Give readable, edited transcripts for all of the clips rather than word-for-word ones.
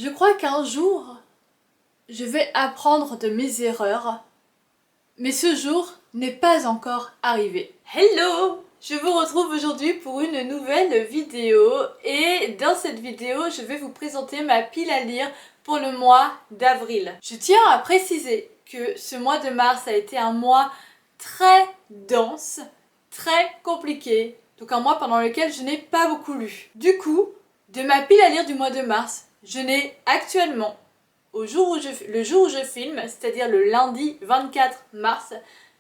Je crois qu'un jour, je vais apprendre de mes erreurs, mais ce jour n'est pas encore arrivé. Hello! Je vous retrouve aujourd'hui pour une nouvelle vidéo et dans cette vidéo, je vais vous présenter ma pile à lire pour le mois d'avril. Je tiens à préciser que ce mois de mars a été un mois très dense, très compliqué, donc un mois pendant lequel je n'ai pas beaucoup lu. Du coup, de ma pile à lire du mois de mars, je n'ai actuellement, le jour où je filme, c'est-à-dire le lundi 24 mars,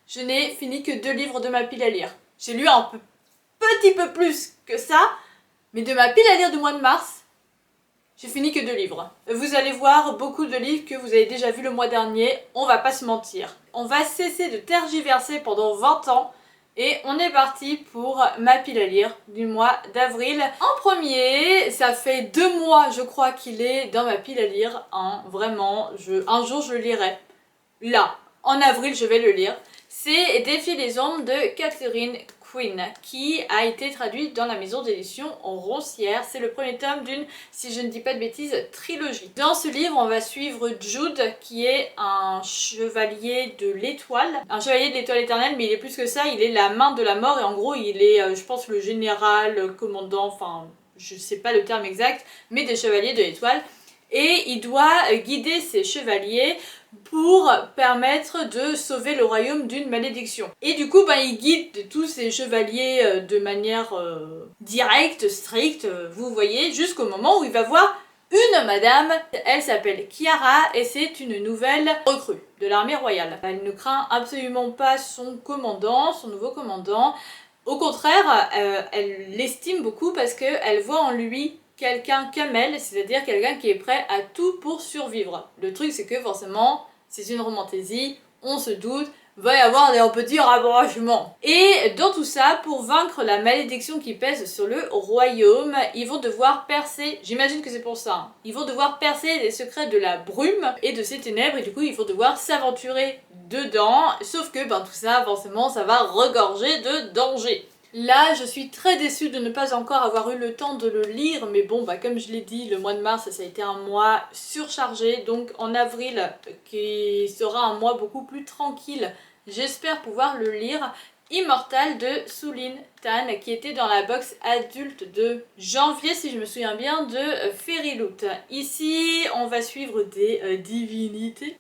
je n'ai fini que 2 livres de ma pile à lire. J'ai lu un petit peu plus que ça, mais de ma pile à lire du mois de mars, j'ai fini que 2 livres. Vous allez voir beaucoup de livres que vous avez déjà vus le mois dernier, on va pas se mentir. On va cesser de tergiverser pendant 20 ans et on est parti pour ma pile à lire du mois d'avril. En premier, ça fait 2 mois je crois qu'il est dans ma pile à lire, hein, vraiment, un jour je le lirai. Là, en avril je vais le lire. C'est Défier les ombres de Catherine Quinn, qui a été traduite dans la maison d'édition Roncière. C'est le premier tome d'une, si je ne dis pas de bêtises, trilogie. Dans ce livre, on va suivre Jude, qui est un chevalier de l'étoile. Un chevalier de l'étoile éternelle, mais il est plus que ça, il est la main de la mort, et en gros, il est, je pense, le général, le commandant, enfin, je sais pas le terme exact, mais des chevaliers de l'étoile. Et il doit guider ses chevaliers pour permettre de sauver le royaume d'une malédiction. Et du coup, il guide tous ces chevaliers de manière directe, stricte, vous voyez, jusqu'au moment où il va voir une madame. Elle s'appelle Kiara et c'est une nouvelle recrue de l'armée royale. Elle ne craint absolument pas son commandant, son nouveau commandant. Au contraire, elle l'estime beaucoup parce qu'elle voit en lui quelqu'un comme elle, c'est-à-dire quelqu'un qui est prêt à tout pour survivre. Le truc c'est que forcément, c'est une romantaisie, on se doute, va y avoir des petits rapprochements. Et dans tout ça, pour vaincre la malédiction qui pèse sur le royaume, ils vont devoir percer, j'imagine que c'est pour ça, hein, ils vont devoir percer les secrets de la brume et de ses ténèbres, et du coup ils vont devoir s'aventurer dedans, sauf que tout ça, forcément, ça va regorger de dangers. Là, je suis très déçue de ne pas encore avoir eu le temps de le lire, mais bon, comme je l'ai dit, le mois de mars, ça a été un mois surchargé, donc en avril, qui sera un mois beaucoup plus tranquille, j'espère pouvoir le lire. Immortal de Sulin Tan, qui était dans la box adulte de janvier, si je me souviens bien, de Fairyloot. Ici, on va suivre des divinités.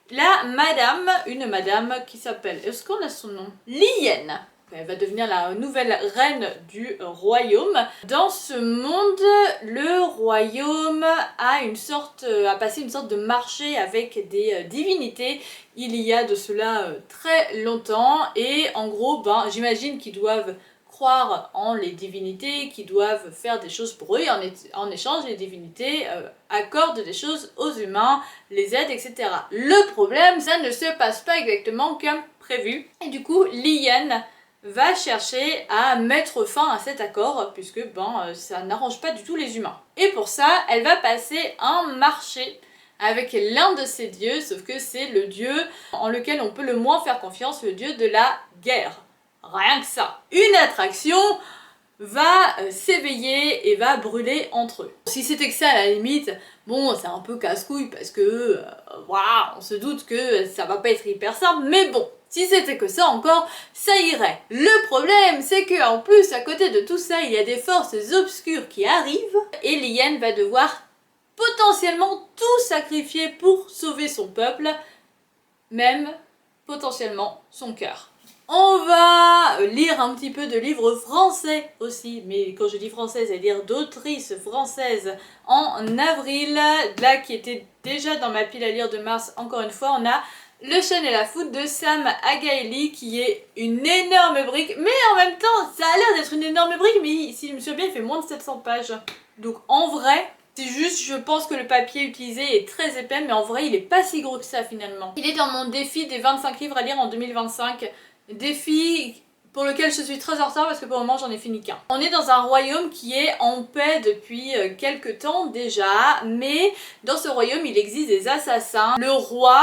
Une madame qui s'appelle, est-ce qu'on a son nom? Lien. Elle va devenir la nouvelle reine du royaume. Dans ce monde, le royaume a passé une sorte de marché avec des divinités. Il y a de cela très longtemps et en gros, j'imagine qu'ils doivent croire en les divinités, qu'ils doivent faire des choses pour eux et en échange, les divinités accordent des choses aux humains, les aident, etc. Le problème, ça ne se passe pas exactement comme prévu. Et du coup, Lien va chercher à mettre fin à cet accord puisque ça n'arrange pas du tout les humains. Et pour ça, elle va passer un marché avec l'un de ses dieux, sauf que c'est le dieu en lequel on peut le moins faire confiance, le dieu de la guerre. Rien que ça. Une attraction va s'éveiller et va brûler entre eux. Si c'était que ça à la limite, c'est un peu casse-couille parce que voilà, on se doute que ça va pas être hyper simple, mais bon, si c'était que ça encore, ça irait. Le problème, c'est que en plus, à côté de tout ça, il y a des forces obscures qui arrivent et Lien va devoir potentiellement tout sacrifier pour sauver son peuple, même potentiellement son cœur. On va lire un petit peu de livres français aussi, mais quand je dis français, c'est-à-dire d'autrices françaises en avril. Là, qui était déjà dans ma pile à lire de mars, encore une fois, on a Le chêne et la foudre de Sam Agaili, qui est une énorme brique, mais en même temps, ça a l'air d'être une énorme brique, mais si je me souviens bien, il fait moins de 700 pages. Donc en vrai, c'est juste, je pense que le papier utilisé est très épais, mais en vrai, il est pas si gros que ça finalement. Il est dans mon défi des 25 livres à lire en 2025. Défi pour lequel je suis très en retard parce que pour le moment j'en ai fini qu'un. On est dans un royaume qui est en paix depuis quelques temps déjà, mais dans ce royaume il existe des assassins. Le roi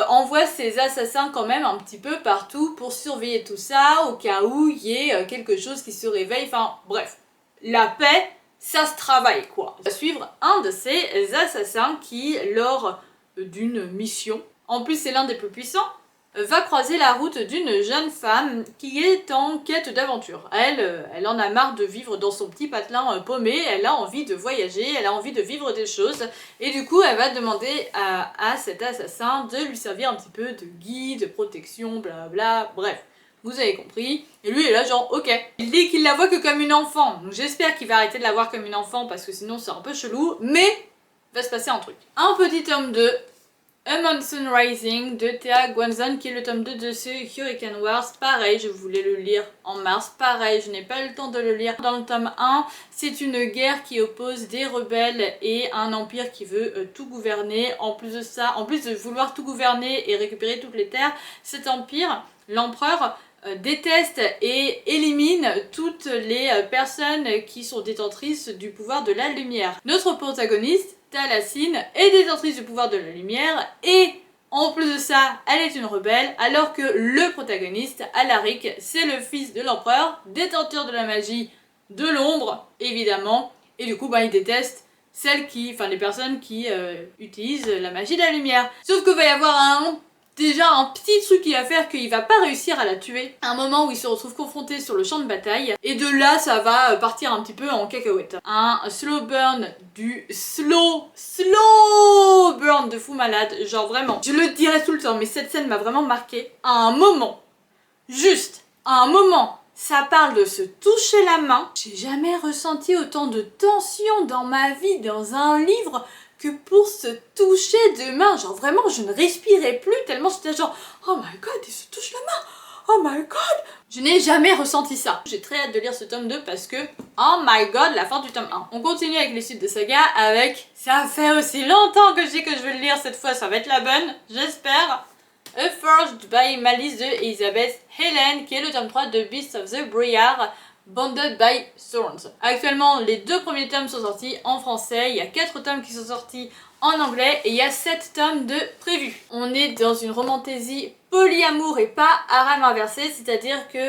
envoie ses assassins quand même un petit peu partout pour surveiller tout ça au cas où il y ait quelque chose qui se réveille, enfin bref. La paix ça se travaille quoi. On va suivre un de ces assassins qui, lors d'une mission, en plus c'est l'un des plus puissants, va croiser la route d'une jeune femme qui est en quête d'aventure. Elle en a marre de vivre dans son petit patelin paumé, elle a envie de voyager, elle a envie de vivre des choses, et du coup elle va demander à cet assassin de lui servir un petit peu de guide, de protection, blabla, bref. Vous avez compris. Et lui est là genre ok. Il dit qu'il la voit que comme une enfant. Donc j'espère qu'il va arrêter de la voir comme une enfant parce que sinon c'est un peu chelou. Mais il va se passer un truc. Un petit tome 2. A Monsoon Rising de Thea Guanzon qui est le tome 2 de ce Hurricane Wars. Pareil, je voulais le lire en mars. Pareil, je n'ai pas eu le temps de le lire. Dans le tome 1, c'est une guerre qui oppose des rebelles et un empire qui veut tout gouverner. En plus de ça, en plus de vouloir tout gouverner et récupérer toutes les terres, cet empire, l'empereur, déteste et élimine toutes les personnes qui sont détentrices du pouvoir de la lumière. Notre protagoniste, Talassine, est détentrice du pouvoir de la lumière et en plus de ça, elle est une rebelle, alors que le protagoniste, Alaric, c'est le fils de l'empereur, détenteur de la magie de l'ombre, évidemment, et du coup, il déteste les personnes qui utilisent la magie de la lumière. Sauf qu'il va y avoir déjà un petit truc qui va faire qu'il va pas réussir à la tuer. À un moment où il se retrouve confronté sur le champ de bataille. Et de là, ça va partir un petit peu en cacahuète. Un slow burn du slow burn de fou malade. Genre vraiment, je le dirai tout le temps, mais cette scène m'a vraiment marqué. À un moment, ça parle de se toucher la main. J'ai jamais ressenti autant de tension dans ma vie, dans un livre, que pour se toucher de main. Genre vraiment, je ne respirais plus tellement j'étais genre oh my god, il se touche la main, oh my god. Je n'ai jamais ressenti ça. J'ai très hâte de lire ce tome 2 parce que oh my god, la fin du tome 1. On continue avec les suites de saga avec, ça fait aussi longtemps que je dis que je vais le lire, cette fois ça va être la bonne, j'espère. A Forged by Malice de Elizabeth Helen, qui est le tome 3 de Beasts of the Briar, Bonded by Thorns. Actuellement, les 2 premiers tomes sont sortis en français, il y a 4 tomes qui sont sortis en anglais et il y a 7 tomes de prévus. On est dans une romantaisie polyamour et pas harem inversé, c'est-à-dire que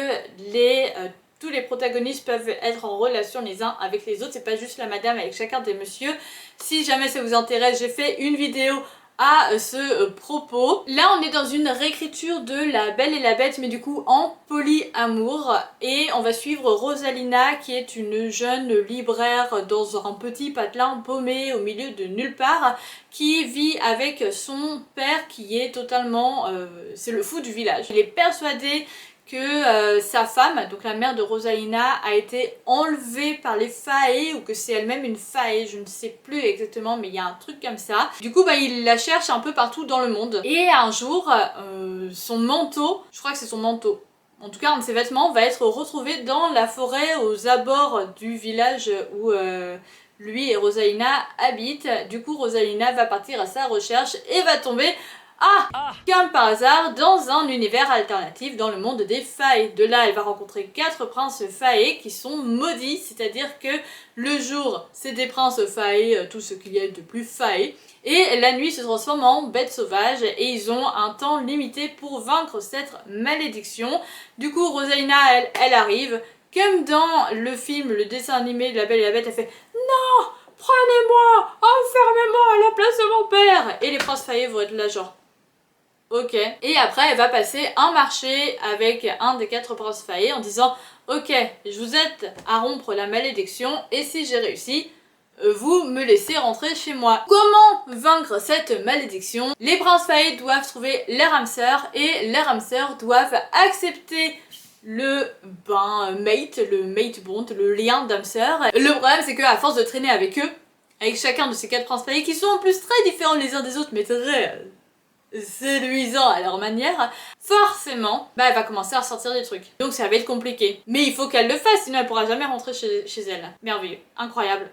tous les protagonistes peuvent être en relation les uns avec les autres, c'est pas juste la madame avec chacun des messieurs. Si jamais ça vous intéresse, j'ai fait une vidéo à ce propos. Là on est dans une réécriture de La Belle et la Bête mais du coup en polyamour et on va suivre Rosalina qui est une jeune libraire dans un petit patelin paumé au milieu de nulle part qui vit avec son père qui est totalement... c'est le fou du village. Il est persuadé que sa femme, donc la mère de Rosalina, a été enlevée par les Fae ou que c'est elle-même une Fae, je ne sais plus exactement mais il y a un truc comme ça. Du coup il la cherche un peu partout dans le monde et un jour son manteau, je crois que c'est son manteau, en tout cas un de ses vêtements va être retrouvé dans la forêt aux abords du village où lui et Rosalina habitent. Du coup Rosalina va partir à sa recherche et va tomber comme par hasard, dans un univers alternatif dans le monde des Fae. De là, elle va rencontrer 4 princes Fae qui sont maudits, c'est-à-dire que le jour, c'est des princes Fae, tout ce qu'il y a de plus Fae, et la nuit se transforme en bêtes sauvages et ils ont un temps limité pour vaincre cette malédiction. Du coup, Rosalina, elle arrive, comme dans le film, le dessin animé de La Belle et la Bête, elle fait « Non, prenez-moi, enfermez-moi à la place de mon père !» Et les princes Fae vont être là genre ok. Et après elle va passer un marché avec un des 4 princes Fae en disant ok, je vous aide à rompre la malédiction et si j'ai réussi, vous me laissez rentrer chez moi. Comment vaincre cette malédiction? Les princes Fae doivent trouver leur âme sœur et leur âme sœur doivent accepter le mate bond, le lien d'âme sœur. Le problème c'est qu'à force de traîner avec eux, avec chacun de ces 4 princes Fae qui sont en plus très différents les uns des autres mais très séduisants à leur manière, forcément, elle va commencer à ressortir des trucs. Donc ça va être compliqué. Mais il faut qu'elle le fasse, sinon elle pourra jamais rentrer chez elle. Merveilleux, incroyable.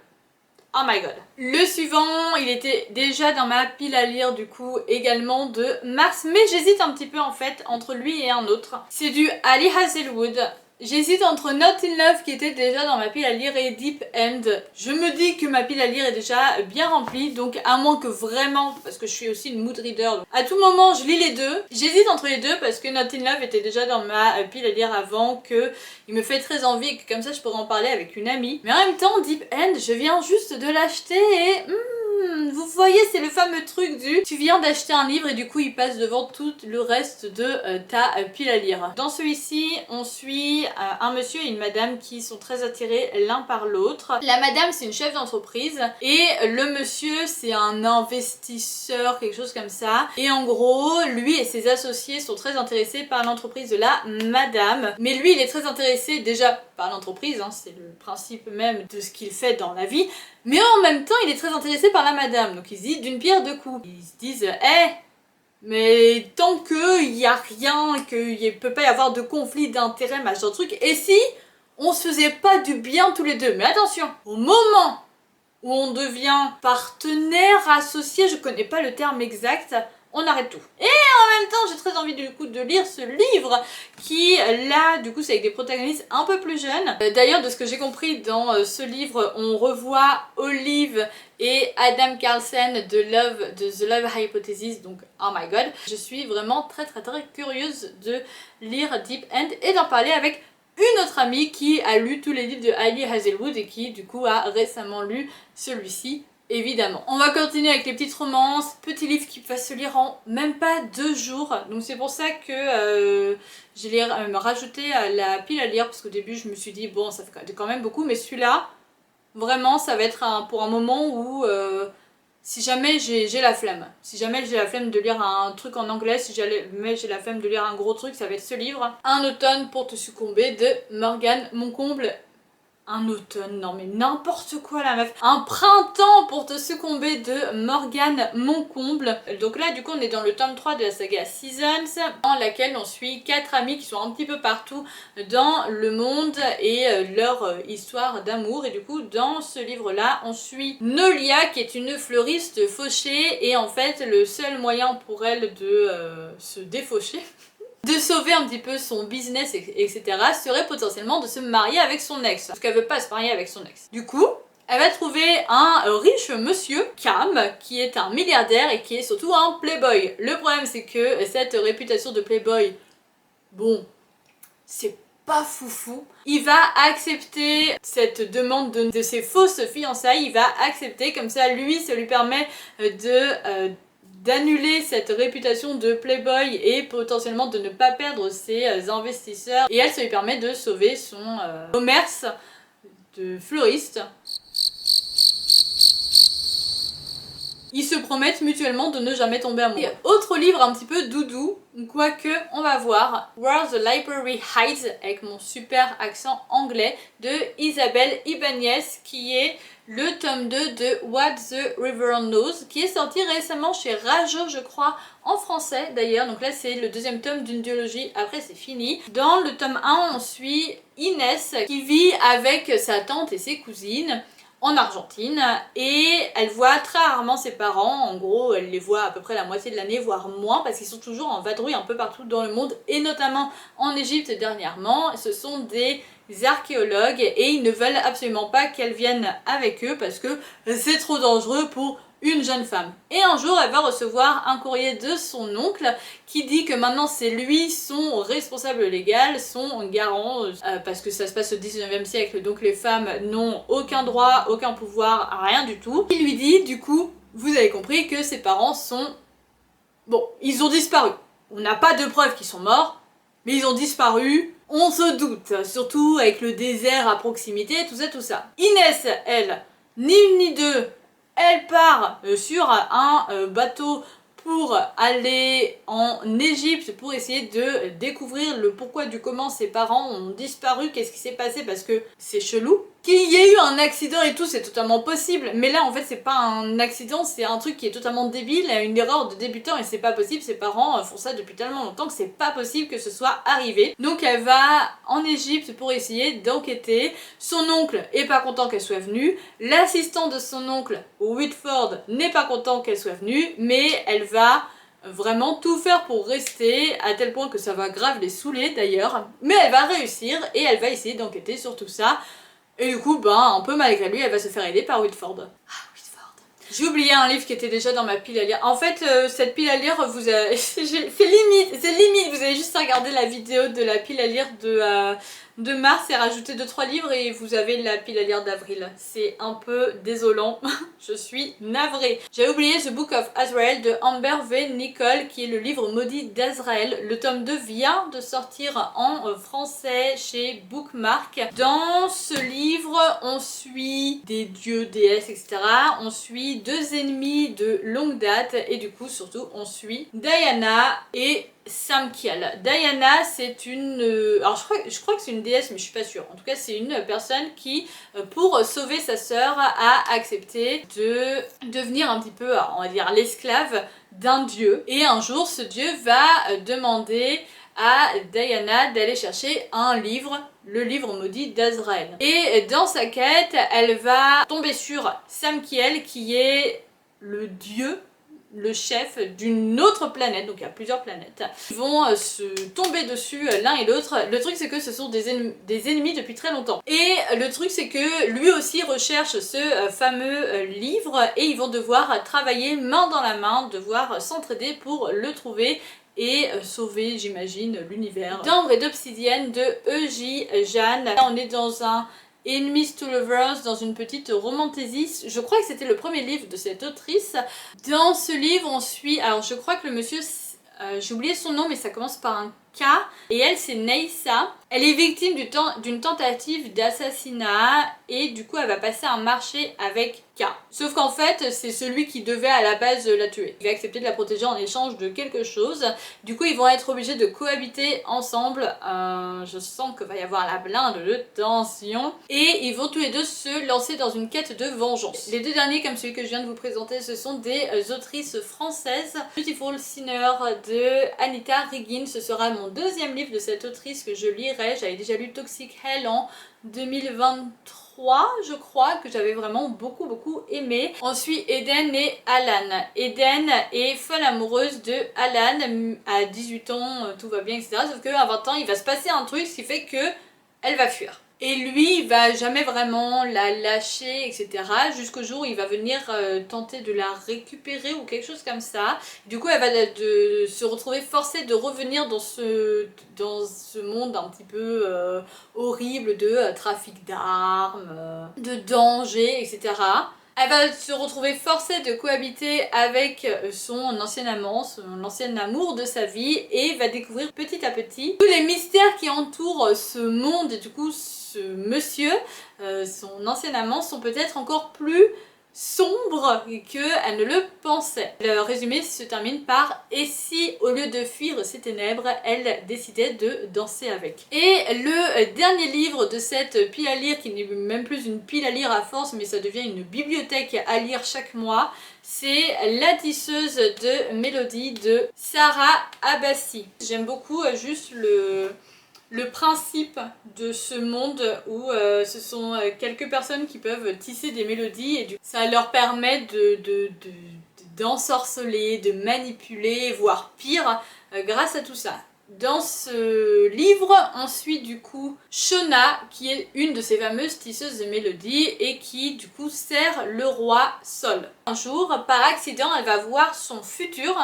Oh my god. Le suivant, il était déjà dans ma pile à lire du coup également de mars, mais j'hésite un petit peu en fait entre lui et un autre. C'est du Ali Hazelwood. J'hésite entre Not in Love qui était déjà dans ma pile à lire et Deep End. Je me dis que ma pile à lire est déjà bien remplie, donc à moins que vraiment, parce que je suis aussi une mood reader, donc à tout moment je lis les deux. J'hésite entre les deux parce que Not in Love était déjà dans ma pile à lire avant, que il me fait très envie et que comme ça je pourrais en parler avec une amie. Mais en même temps, Deep End, je viens juste de l'acheter et... vous voyez, c'est le fameux truc du tu viens d'acheter un livre et du coup il passe devant tout le reste de ta pile à lire. Dans celui-ci, on suit un monsieur et une madame qui sont très attirés l'un par l'autre. La madame, c'est une chef d'entreprise et le monsieur, c'est un investisseur, quelque chose comme ça. Et en gros, lui et ses associés sont très intéressés par l'entreprise de la madame. Mais lui, il est très intéressé déjà par l'entreprise, hein, c'est le principe même de ce qu'il fait dans la vie. Mais en même temps, il est très intéressé par la madame. Donc il se dit d'une pierre deux coups. Ils se disent, mais tant qu'il n'y a rien, qu'il ne peut pas y avoir de conflit d'intérêt, machin truc, et si on se faisait pas du bien tous les deux? Mais attention, au moment où on devient partenaire, associé, je connais pas le terme exact, on arrête tout. Et en même temps, j'ai très envie du coup de lire ce livre qui, là, du coup, c'est avec des protagonistes un peu plus jeunes. D'ailleurs, de ce que j'ai compris dans ce livre, on revoit Olive et Adam Carlsen de The Love Hypothesis, donc oh my god. Je suis vraiment très curieuse de lire Deep End et d'en parler avec une autre amie qui a lu tous les livres de Hailey Hazelwood et qui, du coup, a récemment lu celui-ci. Évidemment. On va continuer avec les petites romances, petits livres qui peuvent se lire en même pas 2 jours. Donc c'est pour ça que j'ai rajouté à la pile à lire parce qu'au début je me suis dit bon ça fait quand même beaucoup, mais celui-là vraiment ça va être pour un moment où si jamais j'ai la flemme. Si jamais j'ai la flemme de lire un truc en anglais, si jamais j'ai la flemme de lire un gros truc, ça va être ce livre. Un automne pour te succomber de Morgane Moncomble. Un automne, non mais n'importe quoi la meuf. Un printemps pour te succomber de Morgane Moncomble. Donc là du coup on est dans le tome 3 de la saga Seasons, dans laquelle on suit 4 amis qui sont un petit peu partout dans le monde et leur histoire d'amour. Et du coup dans ce livre là on suit Nolia qui est une fleuriste fauchée et en fait le seul moyen pour elle de se défaucher de sauver un petit peu son business, etc., serait potentiellement de se marier avec son ex. Parce qu'elle veut pas se marier avec son ex. Du coup, elle va trouver un riche monsieur, Cam, qui est un milliardaire et qui est surtout un playboy. Le problème, c'est que cette réputation de playboy, bon, c'est pas foufou. Il va accepter cette demande de ses fausses fiançailles, il va accepter, comme ça, lui, ça lui permet d'annuler cette réputation de playboy et potentiellement de ne pas perdre ses investisseurs. Et elle, ça lui permet de sauver son commerce de fleuriste. Ils se promettent mutuellement de ne jamais tomber amoureux. Et autre livre un petit peu doudou, quoique on va voir, Where the Library Hides, avec mon super accent anglais, de Isabelle Ibanez, qui est le tome 2 de What the River Knows, qui est sorti récemment chez Rajo, je crois, en français d'ailleurs. Donc là c'est le deuxième tome d'une duologie, après c'est fini. Dans le tome 1, on suit Inès qui vit avec sa tante et ses cousines en Argentine et elle voit très rarement ses parents. En gros elle les voit à peu près la moitié de l'année, voire moins, parce qu'ils sont toujours en vadrouille un peu partout dans le monde et notamment en Égypte dernièrement. Ce sont des archéologues et ils ne veulent absolument pas qu'elle vienne avec eux parce que c'est trop dangereux pour une jeune femme. Et un jour elle va recevoir un courrier de son oncle qui dit que maintenant c'est lui son responsable légal, son garant, parce que ça se passe au 19e siècle, donc les femmes n'ont aucun droit, aucun pouvoir, rien du tout. Il lui dit du coup, vous avez compris que ses parents sont... bon, ils ont disparu. On n'a pas de preuves qu'ils sont morts, mais ils ont disparu, on se doute, surtout avec le désert à proximité, tout ça. Inès, elle, ni une ni deux, elle part sur un bateau pour aller en Égypte pour essayer de découvrir le pourquoi du comment ses parents ont disparu, qu'est-ce qui s'est passé, parce que c'est chelou. Qu'il y ait eu un accident et tout, c'est totalement possible, mais là en fait c'est pas un accident, c'est un truc qui est totalement débile, une erreur de débutant et c'est pas possible, ses parents font ça depuis tellement longtemps que c'est pas possible que ce soit arrivé. Donc elle va en Égypte pour essayer d'enquêter, son oncle est pas content qu'elle soit venue, l'assistant de son oncle, Whitford, n'est pas content qu'elle soit venue, mais elle va vraiment tout faire pour rester, à tel point que ça va grave les saouler d'ailleurs. Mais elle va réussir et elle va essayer d'enquêter sur tout ça. Et du coup, un peu malgré lui, elle va se faire aider par Whitford. Ah, Whitford. J'ai oublié un livre qui était déjà dans ma pile à lire. En fait, cette pile à lire, vous avez... c'est limite, vous avez juste à regarder la vidéo de la pile à lire de mars et rajouter 2-3 livres et vous avez la pile à lire d'avril. C'est un peu désolant, je suis navrée. J'ai oublié The Book of Azrael de Amber V. Nicole, qui est le livre maudit d'Azrael. Le tome 2 vient de sortir en français chez Bookmark. Dans ce livre, on suit des dieux, déesses, etc. On suit 2 ennemis de longue date et du coup, surtout, on suit Diana et Samkiel. Diana, c'est une... alors je crois que c'est une déesse, mais je suis pas sûre. En tout cas, c'est une personne qui, pour sauver sa sœur, a accepté de devenir un petit peu, on va dire, l'esclave d'un dieu. Et un jour, ce dieu va demander à Diana d'aller chercher un livre, le livre maudit d'Azrael. Et dans sa quête, elle va tomber sur Samkiel, qui est le dieu, le chef d'une autre planète, donc il y a plusieurs planètes. Ils vont se tomber dessus l'un et l'autre. Le truc c'est que ce sont des ennemis depuis très longtemps. Et le truc c'est que lui aussi recherche ce fameux livre et ils vont devoir travailler main dans la main, devoir s'entraider pour le trouver et sauver, j'imagine, l'univers. D'ambre et d'obsidienne de E.J. Jeanne. Là, on est dans un Enemies to Lovers, dans une petite romantaisie. Je crois que c'était le premier livre de cette autrice. Dans ce livre, on suit... Alors, je crois que le monsieur... j'ai oublié son nom, mais ça commence par un K. Et elle, c'est Neissa. Elle est victime d'une tentative d'assassinat. Et du coup, elle va passer un marché avec K. Sauf qu'en fait, c'est celui qui devait à la base la tuer. Il va accepter de la protéger en échange de quelque chose. Du coup, ils vont être obligés de cohabiter ensemble. Je sens qu'il va y avoir la blinde de tension. Et ils vont tous les deux se lancer dans une quête de vengeance. Les 2 derniers, comme celui que je viens de vous présenter, ce sont des autrices françaises. Beautiful Sinner de Anita Riggin. Ce sera mon 2e livre de cette autrice que je lirai. J'avais déjà lu Toxic Hell en 2023, je crois, que j'avais vraiment beaucoup aimé. On suit Eden et Alan. Eden est folle amoureuse de Alan. À 18 ans, tout va bien, etc. Sauf qu'à 20 ans, il va se passer un truc, ce qui fait que elle va fuir. Et lui, il va jamais vraiment la lâcher, etc. Jusqu'au jour où il va venir tenter de la récupérer ou quelque chose comme ça. Du coup, elle va se retrouver forcée de revenir dans ce monde un petit peu horrible de trafic d'armes, de danger, etc. Elle va se retrouver forcée de cohabiter avec son ancien amant, l'ancien amour de sa vie, et va découvrir petit à petit tous les mystères qui entourent ce monde, et du coup ce monsieur, son ancien amant, sont peut-être encore plus sombres qu'elle ne le pensait. Le résumé se termine par « Et si, au lieu de fuir ces ténèbres, elle décidait de danser avec ?» Et le dernier livre de cette pile à lire, qui n'est même plus une pile à lire à force, mais ça devient une bibliothèque à lire chaque mois, c'est La tisseuse de mélodie de Sarah Abbasi. J'aime beaucoup juste le principe de ce monde où ce sont quelques personnes qui peuvent tisser des mélodies et ça leur permet d'ensorceler, de manipuler, voire pire, grâce à tout ça. Dans ce livre, on suit du coup Shona, qui est une de ces fameuses tisseuses de mélodies et qui du coup sert le roi Sol. Un jour, par accident, elle va voir son futur.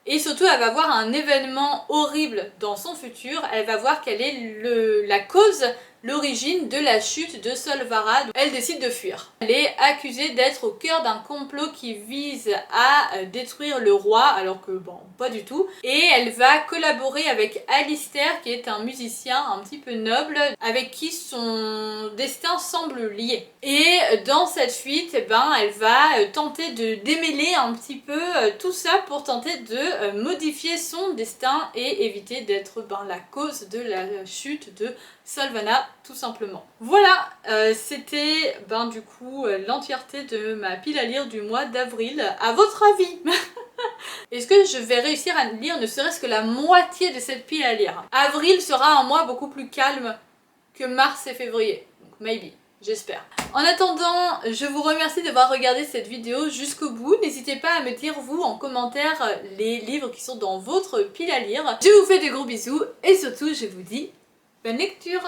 Et surtout, elle va voir un événement horrible dans son futur. Elle va voir quelle est la cause, l'origine de la chute de Solvara. Elle décide de fuir. Elle est accusée d'être au cœur d'un complot qui vise à détruire le roi, alors que bon, pas du tout. Et elle va collaborer avec Alistair, qui est un musicien un petit peu noble, avec qui son destin semble lié. Et dans cette fuite, elle va tenter de démêler un petit peu tout ça pour tenter de modifier son destin et éviter d'être la cause de la chute de Solvana, tout simplement. Voilà, c'était du coup l'entièreté de ma pile à lire du mois d'avril. À votre avis, est-ce que je vais réussir à lire ne serait-ce que la moitié de cette pile à lire? Avril sera un mois beaucoup plus calme que mars et février, donc maybe. J'espère. En attendant, je vous remercie d'avoir regardé cette vidéo jusqu'au bout. N'hésitez pas à me dire vous en commentaire les livres qui sont dans votre pile à lire. Je vous fais de gros bisous et surtout je vous dis bonne lecture.